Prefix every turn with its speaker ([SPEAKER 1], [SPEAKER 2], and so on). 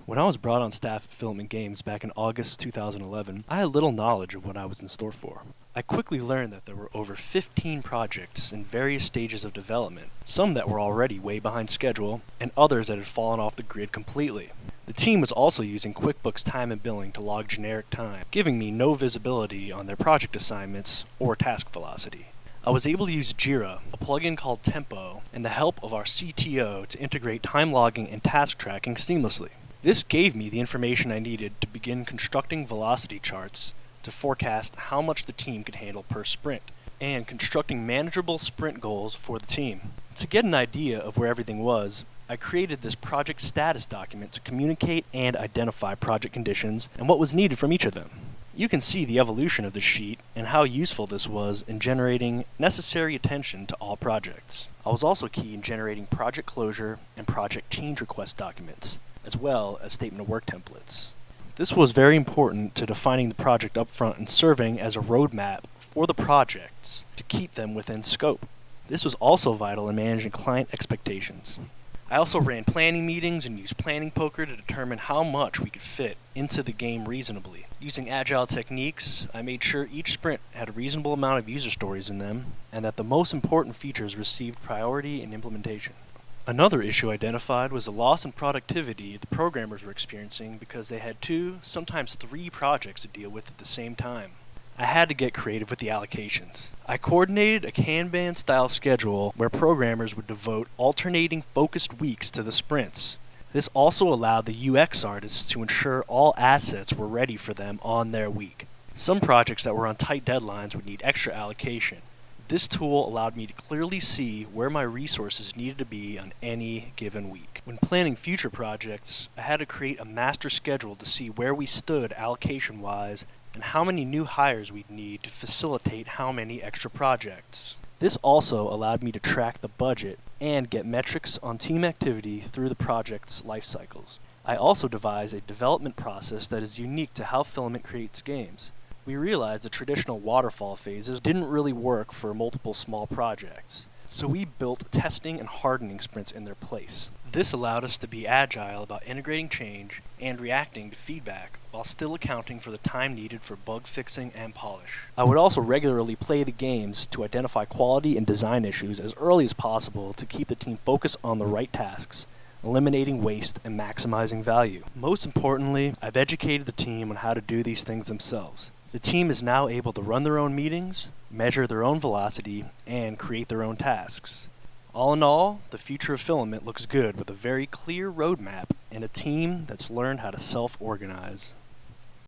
[SPEAKER 1] When I was brought on staff at Filament Games back in August 2011, I had little knowledge of what I was in store for. I quickly learned that there were over 15 projects in various stages of development, some that were already way behind schedule, and others that had fallen off the grid completely. The team was also using QuickBooks Time and Billing to log generic time, giving me no visibility on their project assignments or task velocity. I was able to use Jira, a plugin called Tempo, and the help of our CTO to integrate time logging and task tracking seamlessly. This gave me the information I needed to begin constructing velocity charts to forecast how much the team could handle per sprint, and constructing manageable sprint goals for the team. To get an idea of where everything was, I created this project status document to communicate and identify project conditions and what was needed from each of them. You can see the evolution of the sheet and how useful this was in generating necessary attention to all projects. I was also key in generating project closure and project change request documents, as well as statement of work templates. This was very important to defining the project upfront and serving as a roadmap for the projects to keep them within scope. This was also vital in managing client expectations. I also ran planning meetings and used Planning Poker to determine how much we could fit into the game reasonably. Using agile techniques, I made sure each sprint had a reasonable amount of user stories in them, and that the most important features received priority in implementation. Another issue identified was the loss in productivity the programmers were experiencing because they had 2, sometimes 3 projects to deal with at the same time. I had to get creative with the allocations. I coordinated a Kanban style schedule where programmers would devote alternating focused weeks to the sprints. This also allowed the UX artists to ensure all assets were ready for them on their week. Some projects that were on tight deadlines would need extra allocation. This tool allowed me to clearly see where my resources needed to be on any given week. When planning future projects, I had to create a master schedule to see where we stood allocation-wise and how many new hires we'd need to facilitate how many extra projects. This also allowed me to track the budget and get metrics on team activity through the project's life cycles. I also devised a development process that is unique to how Filament creates games. We realized the traditional waterfall phases didn't really work for multiple small projects, so we built testing and hardening sprints in their place. This allowed us to be agile about integrating change and reacting to feedback while still accounting for the time needed for bug fixing and polish. I would also regularly play the games to identify quality and design issues as early as possible to keep the team focused on the right tasks, eliminating waste and maximizing value. Most importantly, I've educated the team on how to do these things themselves. The team is now able to run their own meetings, measure their own velocity, and create their own tasks. All in all, the future of Filament looks good with a very clear roadmap and a team that's learned how to self-organize.